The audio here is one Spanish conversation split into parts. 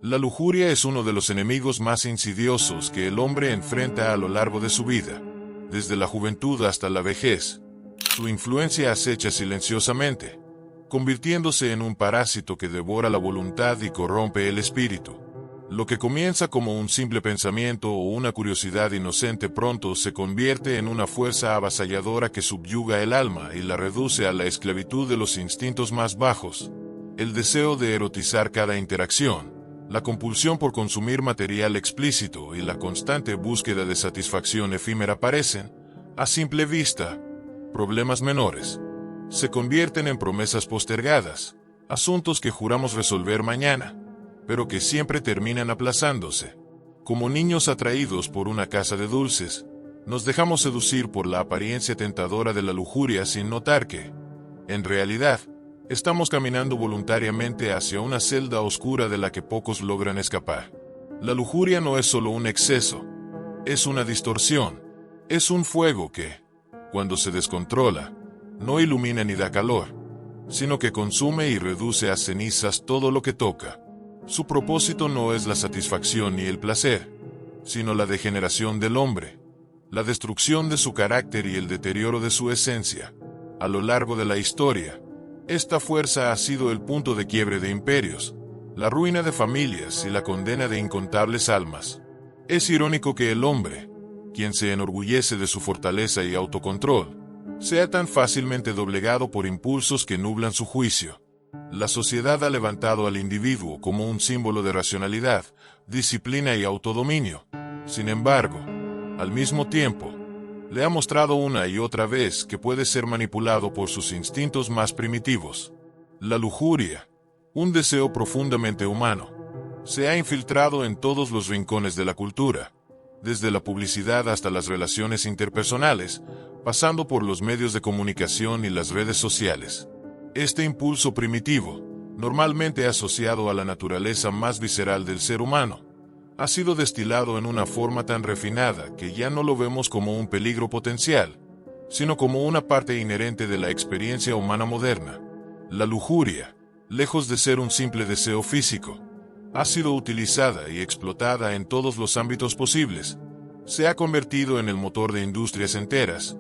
La lujuria es uno de los enemigos más insidiosos que el hombre enfrenta a lo largo de su vida, desde la juventud hasta la vejez. Su influencia acecha silenciosamente, convirtiéndose en un parásito que devora la voluntad y corrompe el espíritu. Lo que comienza como un simple pensamiento o una curiosidad inocente pronto se convierte en una fuerza avasalladora que subyuga el alma y la reduce a la esclavitud de los instintos más bajos. El deseo de erotizar cada interacción, la compulsión por consumir material explícito y la constante búsqueda de satisfacción efímera parecen, a simple vista, problemas menores. Se convierten en promesas postergadas, asuntos que juramos resolver mañana, pero que siempre terminan aplazándose. Como niños atraídos por una casa de dulces, nos dejamos seducir por la apariencia tentadora de la lujuria sin notar que, en realidad, estamos caminando voluntariamente hacia una celda oscura de la que pocos logran escapar. La lujuria no es solo un exceso, es una distorsión, es un fuego que, cuando se descontrola, no ilumina ni da calor, sino que consume y reduce a cenizas todo lo que toca. Su propósito no es la satisfacción ni el placer, sino la degeneración del hombre, la destrucción de su carácter y el deterioro de su esencia. A lo largo de la historia, esta fuerza ha sido el punto de quiebre de imperios, la ruina de familias y la condena de incontables almas. Es irónico que el hombre, quien se enorgullece de su fortaleza y autocontrol, sea tan fácilmente doblegado por impulsos que nublan su juicio. La sociedad ha levantado al individuo como un símbolo de racionalidad, disciplina y autodominio. Sin embargo, al mismo tiempo, le ha mostrado una y otra vez que puede ser manipulado por sus instintos más primitivos. La lujuria, un deseo profundamente humano, se ha infiltrado en todos los rincones de la cultura, desde la publicidad hasta las relaciones interpersonales, pasando por los medios de comunicación y las redes sociales. Este impulso primitivo, normalmente asociado a la naturaleza más visceral del ser humano, ha sido destilado en una forma tan refinada que ya no lo vemos como un peligro potencial, sino como una parte inherente de la experiencia humana moderna. La lujuria, lejos de ser un simple deseo físico, ha sido utilizada y explotada en todos los ámbitos posibles. Se ha convertido en el motor de industrias enteras,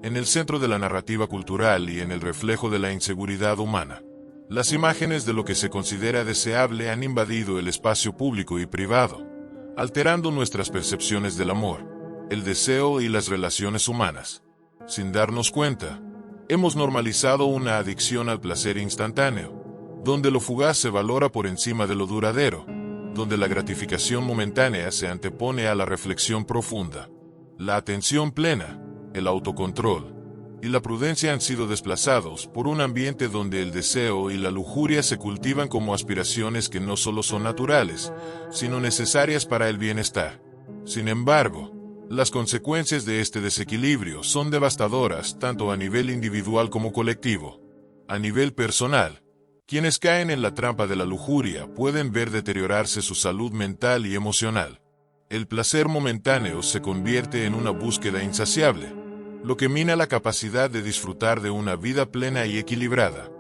en el centro de la narrativa cultural y en el reflejo de la inseguridad humana. Las imágenes de lo que se considera deseable han invadido el espacio público y privado, alterando nuestras percepciones del amor, el deseo y las relaciones humanas. Sin darnos cuenta, hemos normalizado una adicción al placer instantáneo, donde lo fugaz se valora por encima de lo duradero, donde la gratificación momentánea se antepone a la reflexión profunda. La atención plena, el autocontrol y la prudencia han sido desplazados por un ambiente donde el deseo y la lujuria se cultivan como aspiraciones que no solo son naturales, sino necesarias para el bienestar. Sin embargo, las consecuencias de este desequilibrio son devastadoras tanto a nivel individual como colectivo. A nivel personal, quienes caen en la trampa de la lujuria pueden ver deteriorarse su salud mental y emocional. El placer momentáneo se convierte en una búsqueda insaciable, lo que mina la capacidad de disfrutar de una vida plena y equilibrada.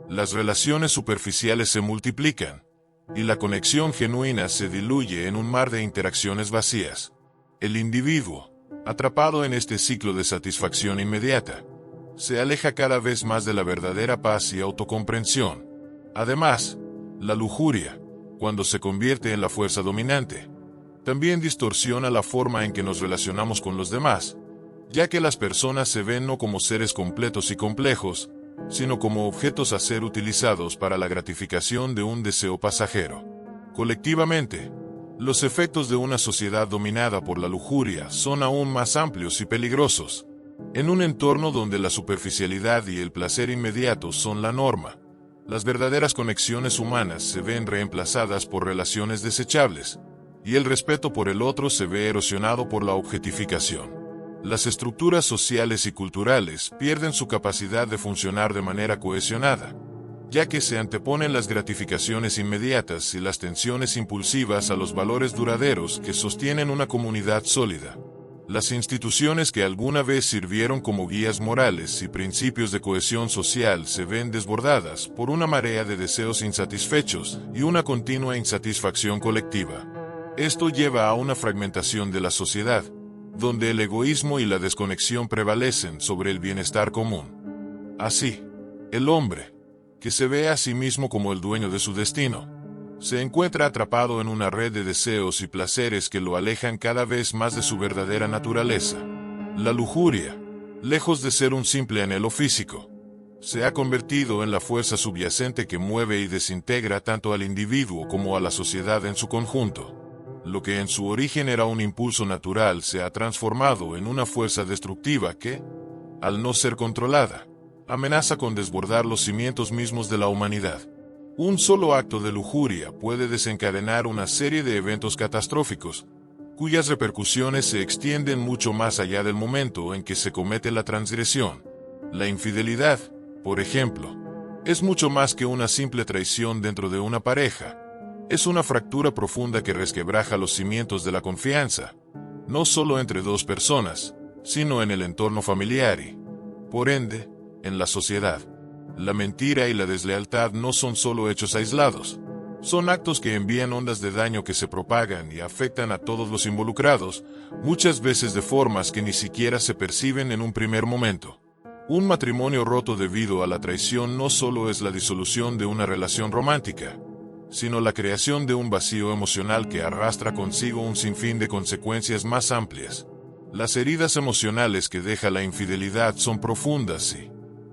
Las relaciones superficiales se multiplican, y la conexión genuina se diluye en un mar de interacciones vacías. El individuo, atrapado en este ciclo de satisfacción inmediata, se aleja cada vez más de la verdadera paz y autocomprensión. Además, la lujuria, cuando se convierte en la fuerza dominante, también distorsiona la forma en que nos relacionamos con los demás, ya que las personas se ven no como seres completos y complejos, sino como objetos a ser utilizados para la gratificación de un deseo pasajero. Colectivamente, los efectos de una sociedad dominada por la lujuria son aún más amplios y peligrosos. En un entorno donde la superficialidad y el placer inmediato son la norma, las verdaderas conexiones humanas se ven reemplazadas por relaciones desechables, y el respeto por el otro se ve erosionado por la objetificación. Las estructuras sociales y culturales pierden su capacidad de funcionar de manera cohesionada, ya que se anteponen las gratificaciones inmediatas y las tensiones impulsivas a los valores duraderos que sostienen una comunidad sólida. Las instituciones que alguna vez sirvieron como guías morales y principios de cohesión social se ven desbordadas por una marea de deseos insatisfechos y una continua insatisfacción colectiva. Esto lleva a una fragmentación de la sociedad, donde el egoísmo y la desconexión prevalecen sobre el bienestar común. Así, el hombre, que se ve a sí mismo como el dueño de su destino, se encuentra atrapado en una red de deseos y placeres que lo alejan cada vez más de su verdadera naturaleza. La lujuria, lejos de ser un simple anhelo físico, se ha convertido en la fuerza subyacente que mueve y desintegra tanto al individuo como a la sociedad en su conjunto. Lo que en su origen era un impulso natural se ha transformado en una fuerza destructiva que, al no ser controlada, amenaza con desbordar los cimientos mismos de la humanidad. Un solo acto de lujuria puede desencadenar una serie de eventos catastróficos, cuyas repercusiones se extienden mucho más allá del momento en que se comete la transgresión. La infidelidad, por ejemplo, es mucho más que una simple traición dentro de una pareja. Es una fractura profunda que resquebraja los cimientos de la confianza, no solo entre dos personas, sino en el entorno familiar y, por ende, en la sociedad. La mentira y la deslealtad no son solo hechos aislados. Son actos que envían ondas de daño que se propagan y afectan a todos los involucrados, muchas veces de formas que ni siquiera se perciben en un primer momento. Un matrimonio roto debido a la traición no solo es la disolución de una relación romántica, sino la creación de un vacío emocional que arrastra consigo un sinfín de consecuencias más amplias. Las heridas emocionales que deja la infidelidad son profundas y,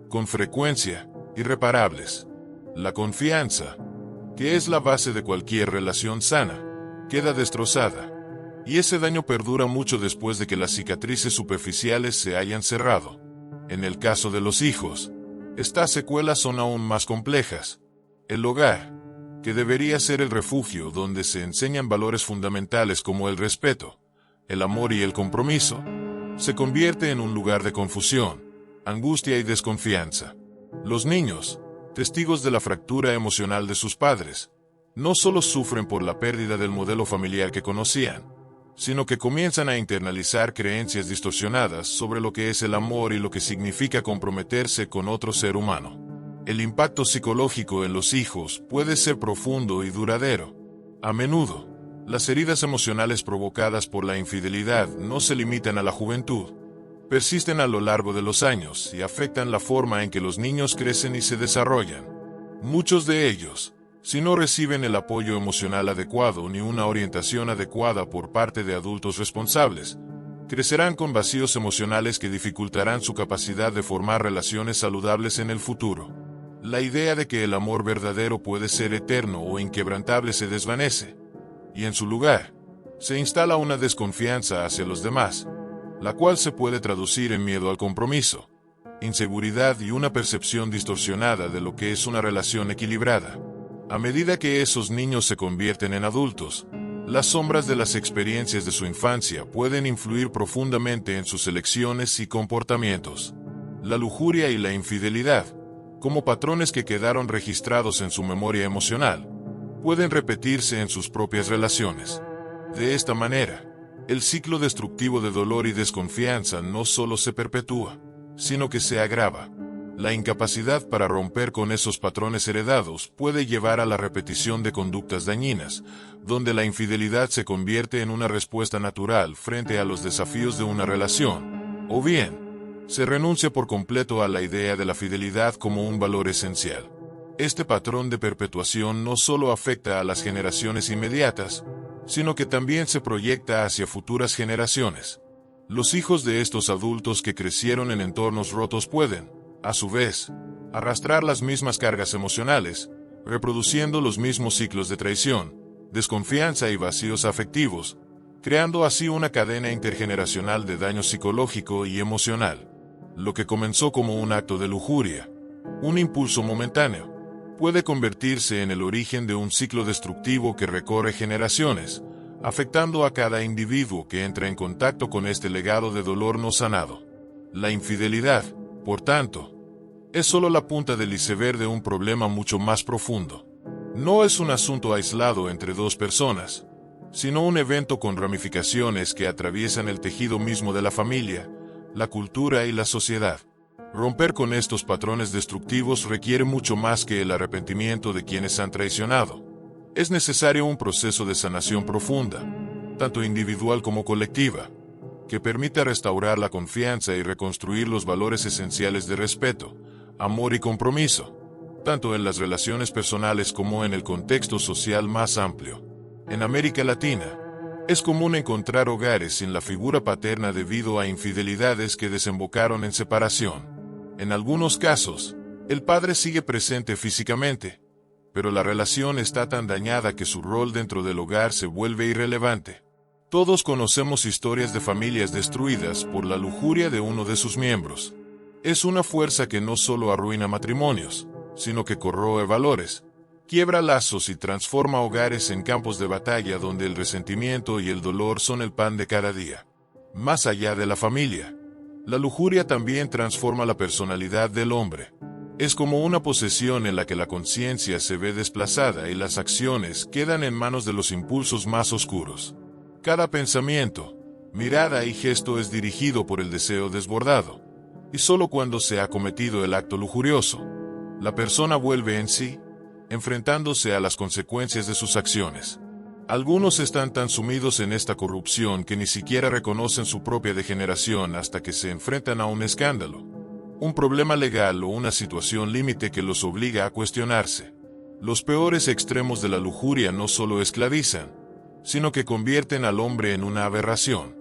con frecuencia, irreparables. La confianza, que es la base de cualquier relación sana, queda destrozada, y ese daño perdura mucho después de que las cicatrices superficiales se hayan cerrado. En el caso de los hijos, estas secuelas son aún más complejas. El hogar, que debería ser el refugio donde se enseñan valores fundamentales como el respeto, el amor y el compromiso, se convierte en un lugar de confusión, angustia y desconfianza. Los niños, testigos de la fractura emocional de sus padres, no solo sufren por la pérdida del modelo familiar que conocían, sino que comienzan a internalizar creencias distorsionadas sobre lo que es el amor y lo que significa comprometerse con otro ser humano. El impacto psicológico en los hijos puede ser profundo y duradero. A menudo, las heridas emocionales provocadas por la infidelidad no se limitan a la juventud. Persisten a lo largo de los años y afectan la forma en que los niños crecen y se desarrollan. Muchos de ellos, si no reciben el apoyo emocional adecuado ni una orientación adecuada por parte de adultos responsables, crecerán con vacíos emocionales que dificultarán su capacidad de formar relaciones saludables en el futuro. La idea de que el amor verdadero puede ser eterno o inquebrantable se desvanece, y en su lugar, se instala una desconfianza hacia los demás, la cual se puede traducir en miedo al compromiso, inseguridad y una percepción distorsionada de lo que es una relación equilibrada. A medida que esos niños se convierten en adultos, las sombras de las experiencias de su infancia pueden influir profundamente en sus elecciones y comportamientos. La lujuria y la infidelidad, como patrones que quedaron registrados en su memoria emocional, pueden repetirse en sus propias relaciones. De esta manera, el ciclo destructivo de dolor y desconfianza no solo se perpetúa, sino que se agrava. La incapacidad para romper con esos patrones heredados puede llevar a la repetición de conductas dañinas, donde la infidelidad se convierte en una respuesta natural frente a los desafíos de una relación, o bien, se renuncia por completo a la idea de la fidelidad como un valor esencial. Este patrón de perpetuación no solo afecta a las generaciones inmediatas, sino que también se proyecta hacia futuras generaciones. Los hijos de estos adultos que crecieron en entornos rotos pueden, a su vez, arrastrar las mismas cargas emocionales, reproduciendo los mismos ciclos de traición, desconfianza y vacíos afectivos, creando así una cadena intergeneracional de daño psicológico y emocional. Lo que comenzó como un acto de lujuria, un impulso momentáneo, puede convertirse en el origen de un ciclo destructivo que recorre generaciones, afectando a cada individuo que entra en contacto con este legado de dolor no sanado. La infidelidad, por tanto, es solo la punta del iceberg de un problema mucho más profundo. No es un asunto aislado entre dos personas, sino un evento con ramificaciones que atraviesan el tejido mismo de la familia, la cultura y la sociedad. Romper con estos patrones destructivos requiere mucho más que el arrepentimiento de quienes han traicionado. Es necesario un proceso de sanación profunda, tanto individual como colectiva, que permita restaurar la confianza y reconstruir los valores esenciales de respeto, amor y compromiso, tanto en las relaciones personales como en el contexto social más amplio. En América Latina, es común encontrar hogares sin la figura paterna debido a infidelidades que desembocaron en separación. En algunos casos, el padre sigue presente físicamente, pero la relación está tan dañada que su rol dentro del hogar se vuelve irrelevante. Todos conocemos historias de familias destruidas por la lujuria de uno de sus miembros. Es una fuerza que no solo arruina matrimonios, sino que corroe valores, quiebra lazos y transforma hogares en campos de batalla donde el resentimiento y el dolor son el pan de cada día. Más allá de la familia, la lujuria también transforma la personalidad del hombre. Es como una posesión en la que la conciencia se ve desplazada y las acciones quedan en manos de los impulsos más oscuros. Cada pensamiento, mirada y gesto es dirigido por el deseo desbordado, y solo cuando se ha cometido el acto lujurioso, la persona vuelve en sí, enfrentándose a las consecuencias de sus acciones. Algunos están tan sumidos en esta corrupción que ni siquiera reconocen su propia degeneración hasta que se enfrentan a un escándalo, un problema legal o una situación límite que los obliga a cuestionarse. Los peores extremos de la lujuria no solo esclavizan, sino que convierten al hombre en una aberración.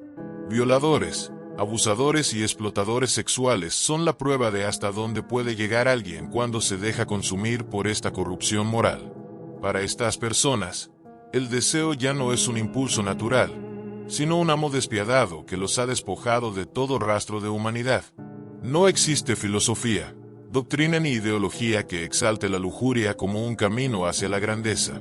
Violadores, abusadores y explotadores sexuales son la prueba de hasta dónde puede llegar alguien cuando se deja consumir por esta corrupción moral. Para estas personas, el deseo ya no es un impulso natural, sino un amo despiadado que los ha despojado de todo rastro de humanidad. No existe filosofía, doctrina ni ideología que exalte la lujuria como un camino hacia la grandeza.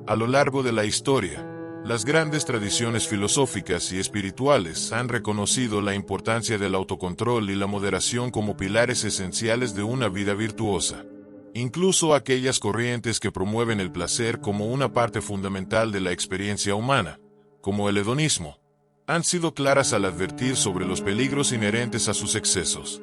A lo largo de la historia, las grandes tradiciones filosóficas y espirituales han reconocido la importancia del autocontrol y la moderación como pilares esenciales de una vida virtuosa. Incluso aquellas corrientes que promueven el placer como una parte fundamental de la experiencia humana, como el hedonismo, han sido claras al advertir sobre los peligros inherentes a sus excesos.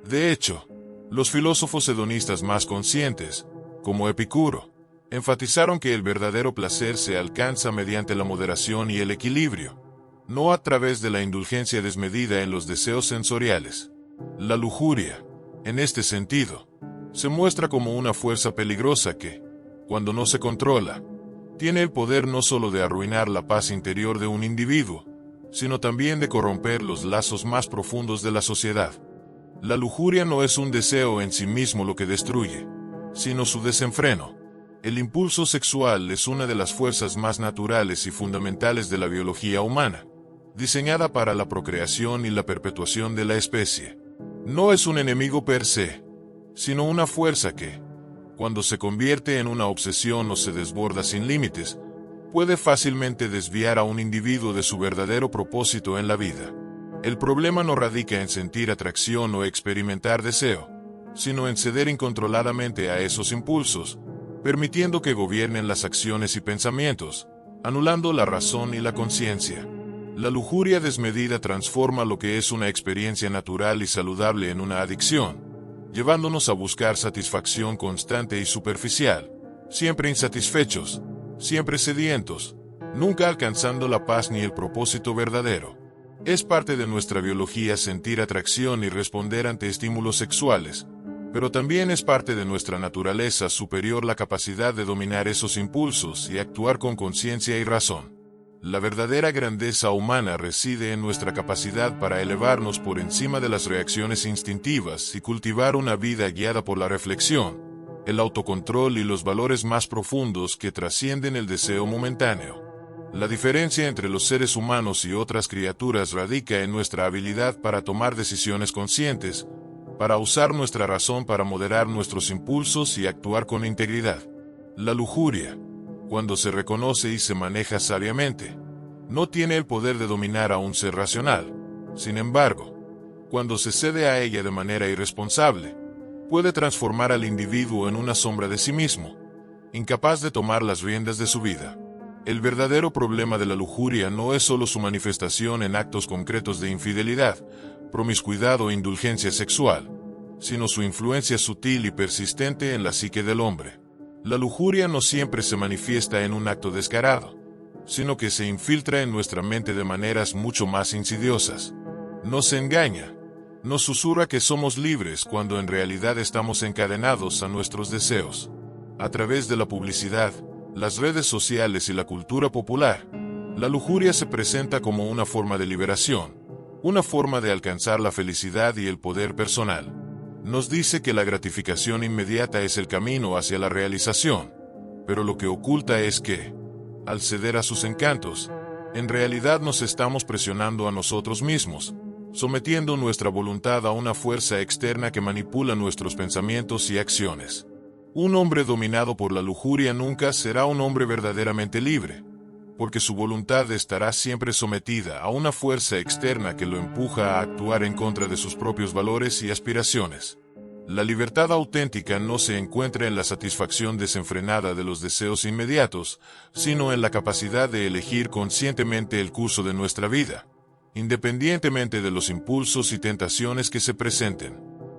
De hecho, los filósofos hedonistas más conscientes, como Epicuro, enfatizaron que el verdadero placer se alcanza mediante la moderación y el equilibrio, no a través de la indulgencia desmedida en los deseos sensoriales. La lujuria, en este sentido, se muestra como una fuerza peligrosa que, cuando no se controla, tiene el poder no solo de arruinar la paz interior de un individuo, sino también de corromper los lazos más profundos de la sociedad. La lujuria no es un deseo en sí mismo lo que destruye, sino su desenfreno. El impulso sexual es una de las fuerzas más naturales y fundamentales de la biología humana, diseñada para la procreación y la perpetuación de la especie. No es un enemigo per se, sino una fuerza que, cuando se convierte en una obsesión o se desborda sin límites, puede fácilmente desviar a un individuo de su verdadero propósito en la vida. El problema no radica en sentir atracción o experimentar deseo, sino en ceder incontroladamente a esos impulsos, permitiendo que gobiernen las acciones y pensamientos, anulando la razón y la conciencia. La lujuria desmedida transforma lo que es una experiencia natural y saludable en una adicción, llevándonos a buscar satisfacción constante y superficial, siempre insatisfechos, siempre sedientos, nunca alcanzando la paz ni el propósito verdadero. Es parte de nuestra biología sentir atracción y responder ante estímulos sexuales, pero también es parte de nuestra naturaleza superior la capacidad de dominar esos impulsos y actuar con conciencia y razón. La verdadera grandeza humana reside en nuestra capacidad para elevarnos por encima de las reacciones instintivas y cultivar una vida guiada por la reflexión, el autocontrol y los valores más profundos que trascienden el deseo momentáneo. La diferencia entre los seres humanos y otras criaturas radica en nuestra habilidad para tomar decisiones conscientes, para usar nuestra razón para moderar nuestros impulsos y actuar con integridad. La lujuria, cuando se reconoce y se maneja sabiamente, no tiene el poder de dominar a un ser racional. Sin embargo, cuando se cede a ella de manera irresponsable, puede transformar al individuo en una sombra de sí mismo, incapaz de tomar las riendas de su vida. El verdadero problema de la lujuria no es solo su manifestación en actos concretos de infidelidad, promiscuidad o indulgencia sexual, sino su influencia sutil y persistente en la psique del hombre. La lujuria no siempre se manifiesta en un acto descarado, sino que se infiltra en nuestra mente de maneras mucho más insidiosas. Nos engaña, nos susurra que somos libres cuando en realidad estamos encadenados a nuestros deseos. A través de la publicidad, las redes sociales y la cultura popular, la lujuria se presenta como una forma de liberación, una forma de alcanzar la felicidad y el poder personal. Nos dice que la gratificación inmediata es el camino hacia la realización, pero lo que oculta es que, al ceder a sus encantos, en realidad nos estamos presionando a nosotros mismos, sometiendo nuestra voluntad a una fuerza externa que manipula nuestros pensamientos y acciones. Un hombre dominado por la lujuria nunca será un hombre verdaderamente libre, porque su voluntad estará siempre sometida a una fuerza externa que lo empuja a actuar en contra de sus propios valores y aspiraciones. La libertad auténtica no se encuentra en la satisfacción desenfrenada de los deseos inmediatos, sino en la capacidad de elegir conscientemente el curso de nuestra vida, independientemente de los impulsos y tentaciones que se presenten.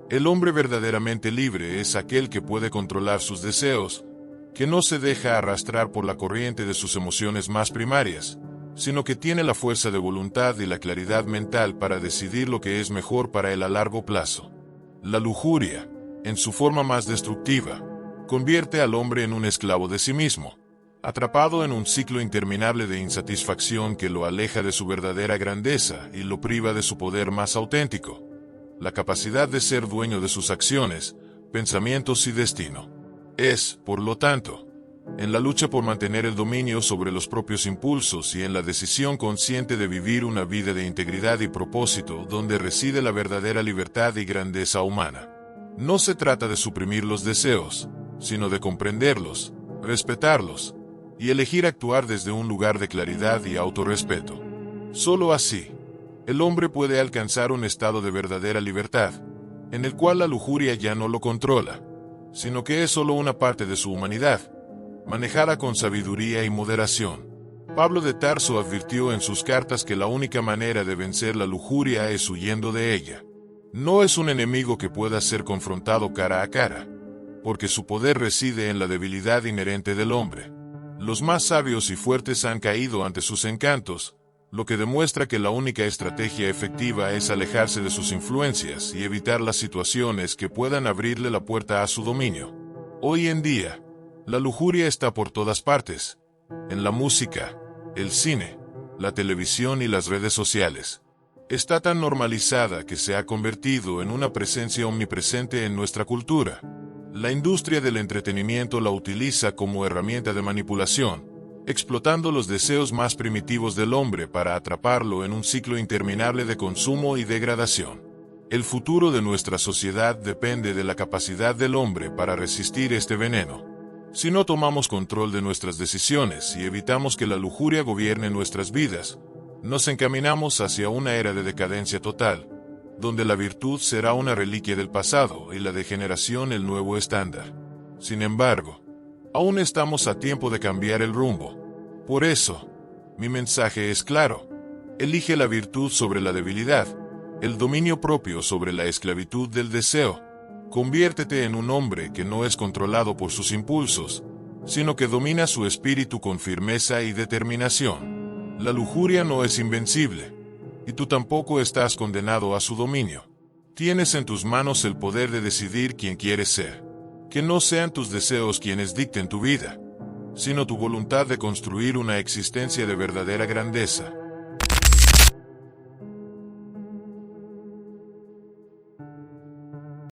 El hombre verdaderamente libre es aquel que puede controlar sus deseos, que no se deja arrastrar por la corriente de sus emociones más primarias, sino que tiene la fuerza de voluntad y la claridad mental para decidir lo que es mejor para él a largo plazo. La lujuria, en su forma más destructiva, convierte al hombre en un esclavo de sí mismo, atrapado en un ciclo interminable de insatisfacción que lo aleja de su verdadera grandeza y lo priva de su poder más auténtico, la capacidad de ser dueño de sus acciones, pensamientos y destino. Es, por lo tanto, en la lucha por mantener el dominio sobre los propios impulsos y en la decisión consciente de vivir una vida de integridad y propósito donde reside la verdadera libertad y grandeza humana. No se trata de suprimir los deseos, sino de comprenderlos, respetarlos, y elegir actuar desde un lugar de claridad y autorrespeto. Solo así, el hombre puede alcanzar un estado de verdadera libertad, en el cual la lujuria ya no lo controla, sino que es solo una parte de su humanidad, manejada con sabiduría y moderación. Pablo de Tarso advirtió en sus cartas que la única manera de vencer la lujuria es huyendo de ella. No es un enemigo que pueda ser confrontado cara a cara, porque su poder reside en la debilidad inherente del hombre. Los más sabios y fuertes han caído ante sus encantos, lo que demuestra que la única estrategia efectiva es alejarse de sus influencias y evitar las situaciones que puedan abrirle la puerta a su dominio. Hoy en día, la lujuria está por todas partes, en la música, el cine, la televisión y las redes sociales. Está tan normalizada que se ha convertido en una presencia omnipresente en nuestra cultura. La industria del entretenimiento la utiliza como herramienta de manipulación, explotando los deseos más primitivos del hombre para atraparlo en un ciclo interminable de consumo y degradación. El futuro de nuestra sociedad depende de la capacidad del hombre para resistir este veneno. Si no tomamos control de nuestras decisiones y evitamos que la lujuria gobierne nuestras vidas, nos encaminamos hacia una era de decadencia total, donde la virtud será una reliquia del pasado y la degeneración el nuevo estándar. Sin embargo, aún estamos a tiempo de cambiar el rumbo. Por eso, mi mensaje es claro: elige la virtud sobre la debilidad, el dominio propio sobre la esclavitud del deseo. Conviértete en un hombre que no es controlado por sus impulsos, sino que domina su espíritu con firmeza y determinación. La lujuria no es invencible, y tú tampoco estás condenado a su dominio. Tienes en tus manos el poder de decidir quién quieres ser. Que no sean tus deseos quienes dicten tu vida, sino tu voluntad de construir una existencia de verdadera grandeza.